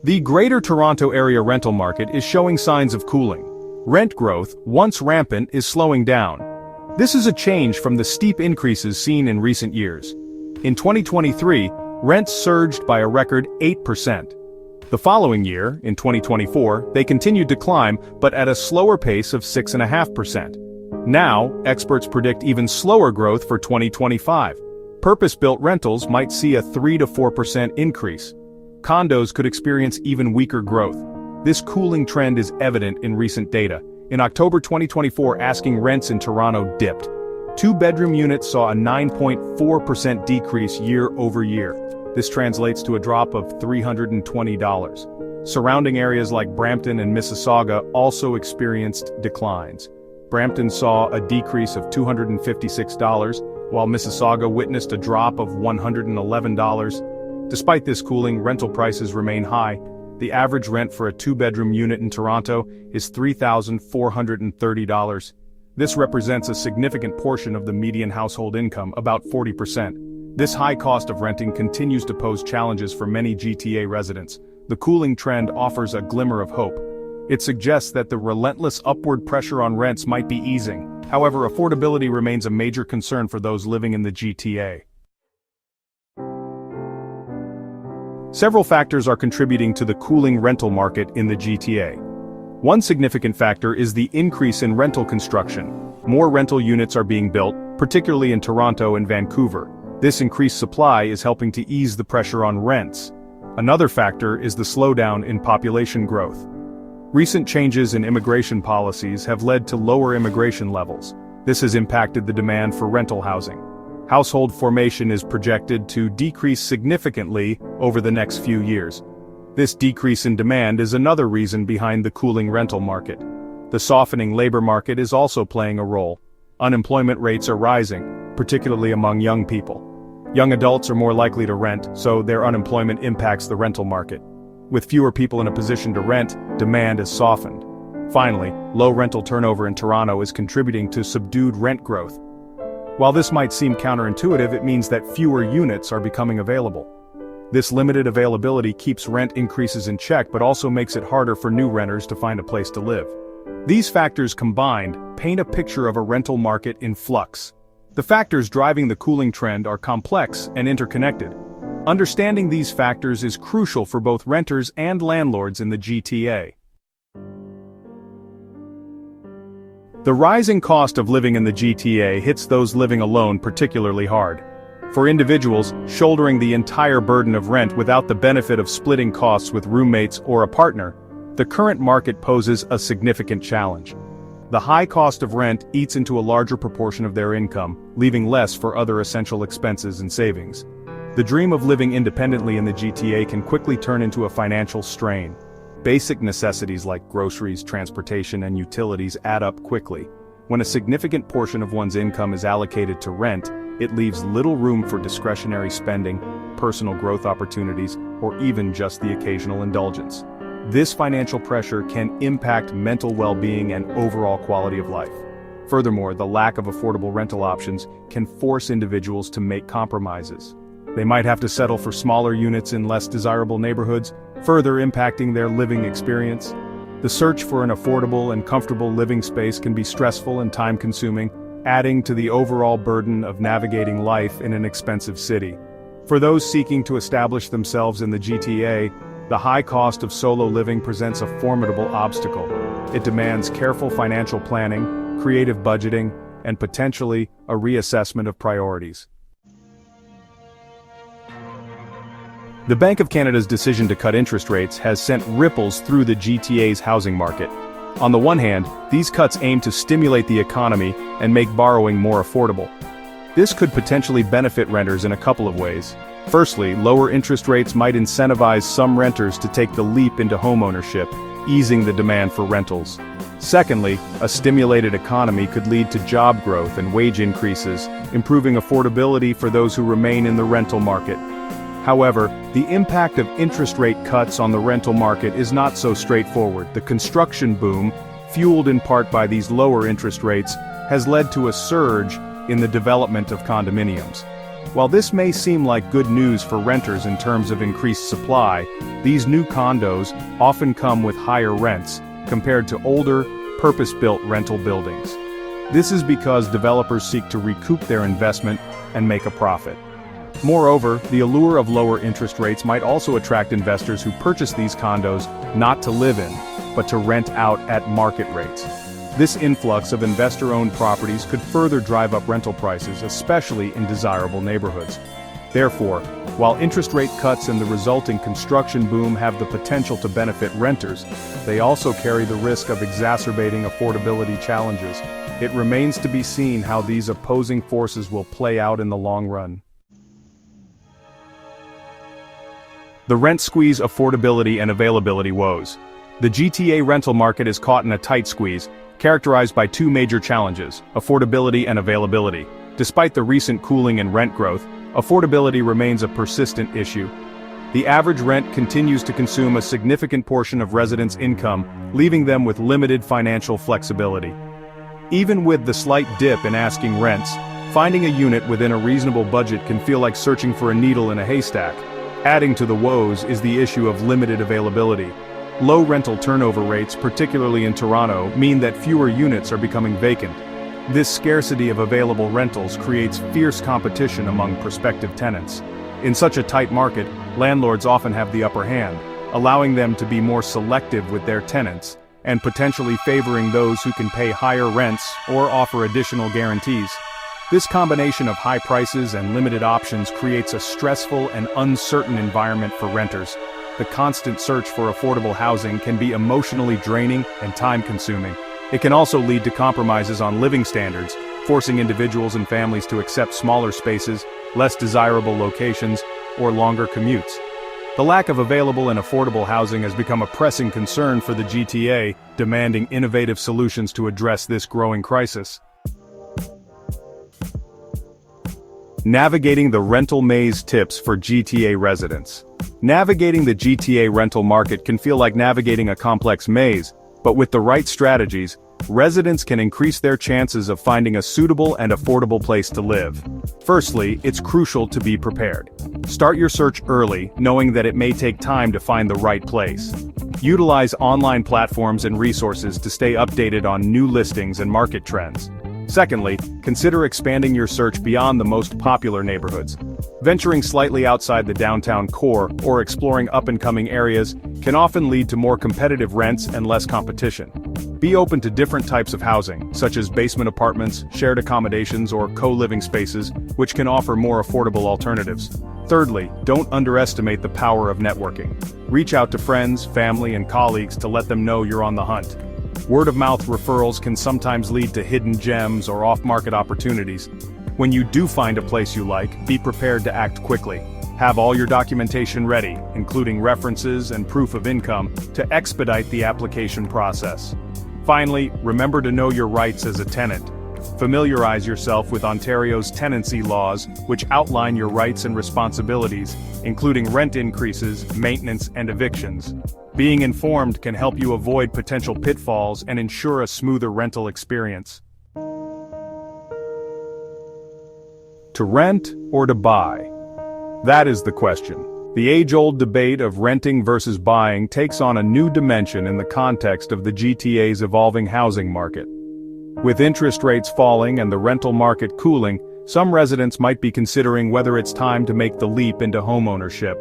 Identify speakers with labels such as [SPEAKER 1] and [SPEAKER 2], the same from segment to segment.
[SPEAKER 1] The Greater Toronto Area rental market is showing signs of cooling. Rent growth, once rampant, is slowing down. This is a change from the steep increases seen in recent years. In 2023, rents surged by a record 8%. The following year, in 2024, they continued to climb, but at a slower pace of 6.5%. Now, experts predict even slower growth for 2025. Purpose-built rentals might see a 3 to 4% increase. Condos could experience even weaker growth. This cooling trend is evident in recent data. In October 2024, asking rents in Toronto dipped. Two-bedroom units saw a 9.4% decrease year over year. This translates to a drop of $320. Surrounding areas like Brampton and Mississauga also experienced declines. Brampton saw a decrease of $256, while Mississauga witnessed a drop of $111. Despite this cooling, rental prices remain high. The average rent for a two-bedroom unit in Toronto is $3,430. This represents a significant portion of the median household income, about 40%. This high cost of renting continues to pose challenges for many GTA residents. The cooling trend offers a glimmer of hope. It suggests that the relentless upward pressure on rents might be easing. However, affordability remains a major concern for those living in the GTA. Several factors are contributing to the cooling rental market in the GTA. One significant factor is the increase in rental construction. More rental units are being built, particularly in Toronto and Vancouver. This increased supply is helping to ease the pressure on rents. Another factor is the slowdown in population growth. Recent changes in immigration policies have led to lower immigration levels. This has impacted the demand for rental housing. Household formation is projected to decrease significantly over the next few years. This decrease in demand is another reason behind the cooling rental market. The softening labor market is also playing a role. Unemployment rates are rising, particularly among young people. Young adults are more likely to rent, so their unemployment impacts the rental market. With fewer people in a position to rent, demand is softened. Finally, low rental turnover in Toronto is contributing to subdued rent growth. While this might seem counterintuitive, it means that fewer units are becoming available. This limited availability keeps rent increases in check but also makes it harder for new renters to find a place to live. These factors combined paint a picture of a rental market in flux. The factors driving the cooling trend are complex and interconnected. Understanding these factors is crucial for both renters and landlords in the GTA. The rising cost of living in the GTA hits those living alone particularly hard. For individuals, shouldering the entire burden of rent without the benefit of splitting costs with roommates or a partner, the current market poses a significant challenge. The high cost of rent eats into a larger proportion of their income, leaving less for other essential expenses and savings. The dream of living independently in the GTA can quickly turn into a financial strain. Basic necessities like groceries, transportation, and utilities add up quickly. When a significant portion of one's income is allocated to rent, it leaves little room for discretionary spending, personal growth opportunities, or even just the occasional indulgence. This financial pressure can impact mental well-being and overall quality of life. Furthermore, the lack of affordable rental options can force individuals to make compromises. They might have to settle for smaller units in less desirable neighborhoods, further impacting their living experience. The search for an affordable and comfortable living space can be stressful and time-consuming, adding to the overall burden of navigating life in an expensive city. For those seeking to establish themselves in the GTA, the high cost of solo living presents a formidable obstacle. It demands careful financial planning, creative budgeting, and potentially a reassessment of priorities. The Bank of Canada's decision to cut interest rates has sent ripples through the GTA's housing market. On the one hand, these cuts aim to stimulate the economy and make borrowing more affordable. This could potentially benefit renters in a couple of ways. Firstly, lower interest rates might incentivize some renters to take the leap into homeownership, easing the demand for rentals. Secondly, a stimulated economy could lead to job growth and wage increases, improving affordability for those who remain in the rental market. However, the impact of interest rate cuts on the rental market is not so straightforward. The construction boom, fueled in part by these lower interest rates, has led to a surge in the development of condominiums. While this may seem like good news for renters in terms of increased supply, these new condos often come with higher rents compared to older, purpose-built rental buildings. This is because developers seek to recoup their investment and make a profit. Moreover, the allure of lower interest rates might also attract investors who purchase these condos not to live in, but to rent out at market rates. This influx of investor-owned properties could further drive up rental prices, especially in desirable neighborhoods. Therefore, while interest rate cuts and the resulting construction boom have the potential to benefit renters, they also carry the risk of exacerbating affordability challenges. It remains to be seen how these opposing forces will play out in the long run. The rent squeeze, affordability and availability woes. The GTA rental market is caught in a tight squeeze, characterized by two major challenges, affordability and availability. Despite the recent cooling in rent growth, affordability remains a persistent issue. The average rent continues to consume a significant portion of residents' income, leaving them with limited financial flexibility. Even with the slight dip in asking rents, finding a unit within a reasonable budget can feel like searching for a needle in a haystack. Adding to the woes is the issue of limited availability. Low rental turnover rates, particularly in Toronto, mean that fewer units are becoming vacant. This scarcity of available rentals creates fierce competition among prospective tenants. In such a tight market, landlords often have the upper hand, allowing them to be more selective with their tenants, and potentially favoring those who can pay higher rents or offer additional guarantees. This combination of high prices and limited options creates a stressful and uncertain environment for renters. The constant search for affordable housing can be emotionally draining and time-consuming. It can also lead to compromises on living standards, forcing individuals and families to accept smaller spaces, less desirable locations, or longer commutes. The lack of available and affordable housing has become a pressing concern for the GTA, demanding innovative solutions to address this growing crisis. Navigating the rental maze, tips for GTA residents. Navigating the GTA rental market can feel like navigating a complex maze, but with the right strategies, residents can increase their chances of finding a suitable and affordable place to live. Firstly, it's crucial to be prepared. Start your search early, knowing that it may take time to find the right place. Utilize online platforms and resources to stay updated on new listings and market trends. Secondly, consider expanding your search beyond the most popular neighborhoods. Venturing slightly outside the downtown core or exploring up-and-coming areas can often lead to more competitive rents and less competition. Be open to different types of housing, such as basement apartments, shared accommodations, or co-living spaces, which can offer more affordable alternatives. Thirdly, don't underestimate the power of networking. Reach out to friends, family, and colleagues to let them know you're on the hunt. Word-of-mouth referrals can sometimes lead to hidden gems or off-market opportunities. When you do find a place you like, be prepared to act quickly. Have all your documentation ready, including references and proof of income, to expedite the application process. Finally, remember to know your rights as a tenant. Familiarize yourself with Ontario's tenancy laws, which outline your rights and responsibilities, including rent increases, maintenance, and evictions. Being informed can help you avoid potential pitfalls and ensure a smoother rental experience. To rent or to buy? That is the question. The age-old debate of renting versus buying takes on a new dimension in the context of the GTA's evolving housing market. With interest rates falling and the rental market cooling, some residents might be considering whether it's time to make the leap into homeownership.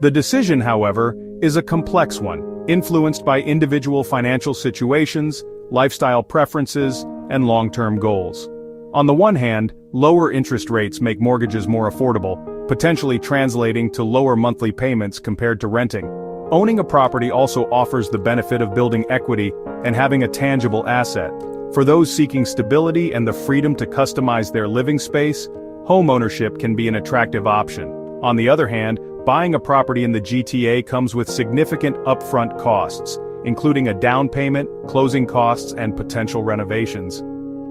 [SPEAKER 1] The decision, however, is a complex one, influenced by individual financial situations, lifestyle preferences, and long-term goals. On the one hand, lower interest rates make mortgages more affordable, potentially translating to lower monthly payments compared to renting. Owning a property also offers the benefit of building equity and having a tangible asset. For those seeking stability and the freedom to customize their living space, homeownership can be an attractive option. On the other hand, buying a property in the GTA comes with significant upfront costs, including a down payment, closing costs, and potential renovations.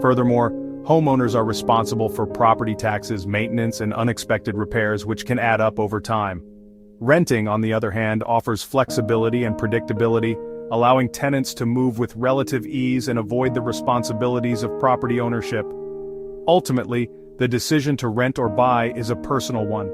[SPEAKER 1] Furthermore, homeowners are responsible for property taxes, maintenance, and unexpected repairs, which can add up over time. Renting, on the other hand, offers flexibility and predictability, allowing tenants to move with relative ease and avoid the responsibilities of property ownership. Ultimately, The decision to rent or buy is a personal one.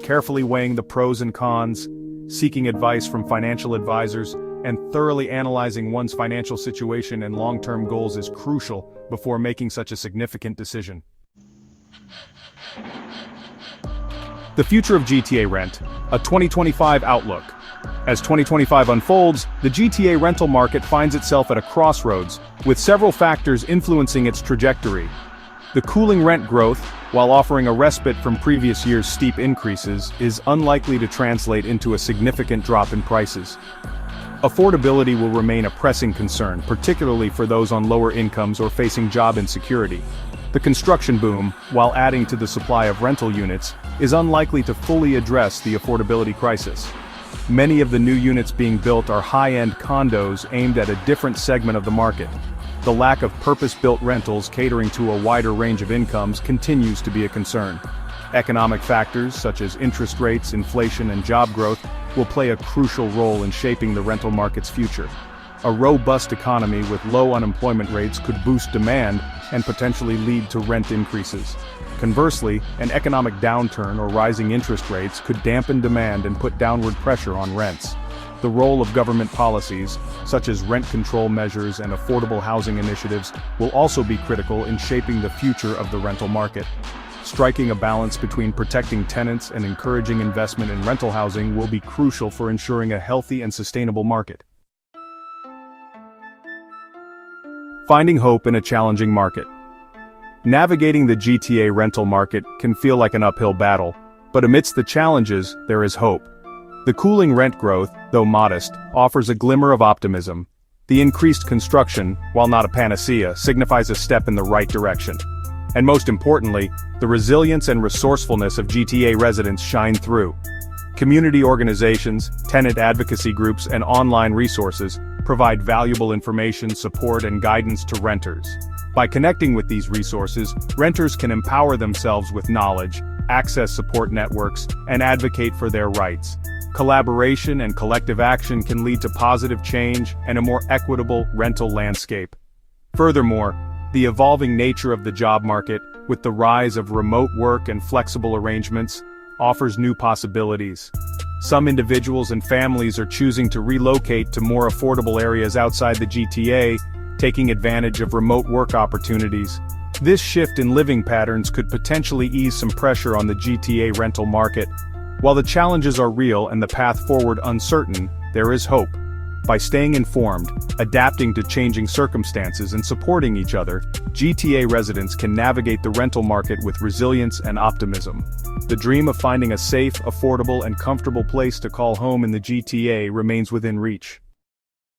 [SPEAKER 1] Carefully weighing the pros and cons, seeking advice from financial advisors, and thoroughly analyzing one's financial situation and long-term goals is crucial before making such a significant decision. The future of GTA rent, a 2025 outlook. As 2025 unfolds, the GTA rental market finds itself at a crossroads, with several factors influencing its trajectory. The cooling rent growth, while offering a respite from previous year's steep increases, is unlikely to translate into a significant drop in prices. Affordability will remain a pressing concern, particularly for those on lower incomes or facing job insecurity. The construction boom, while adding to the supply of rental units, is unlikely to fully address the affordability crisis. Many of the new units being built are high-end condos aimed at a different segment of the market. The lack of purpose-built rentals catering to a wider range of incomes continues to be a concern. Economic factors such as interest rates, inflation, and job growth will play a crucial role in shaping the rental market's future. A robust economy with low unemployment rates could boost demand and potentially lead to rent increases. Conversely, an economic downturn or rising interest rates could dampen demand and put downward pressure on rents. The role of government policies, such as rent control measures and affordable housing initiatives, will also be critical in shaping the future of the rental market. Striking a balance between protecting tenants and encouraging investment in rental housing will be crucial for ensuring a healthy and sustainable market. Finding hope in a challenging market. Navigating the GTA rental market can feel like an uphill battle, but amidst the challenges, there is hope. The cooling rent growth, though modest, offers a glimmer of optimism. The increased construction, while not a panacea, signifies a step in the right direction. And most importantly, the resilience and resourcefulness of GTA residents shine through. Community organizations, tenant advocacy groups, and online resources provide valuable information, support, and guidance to renters. By connecting with these resources, renters can empower themselves with knowledge, access support networks, and advocate for their rights. Collaboration and collective action can lead to positive change and a more equitable rental landscape. Furthermore, the evolving nature of the job market, with the rise of remote work and flexible arrangements, offers new possibilities. Some individuals and families are choosing to relocate to more affordable areas outside the GTA, taking advantage of remote work opportunities. This shift in living patterns could potentially ease some pressure on the GTA rental market. While the challenges are real and the path forward uncertain, there is hope. By staying informed, adapting to changing circumstances, and supporting each other, GTA residents can navigate the rental market with resilience and optimism. The dream of finding a safe, affordable, and comfortable place to call home in the GTA remains within reach.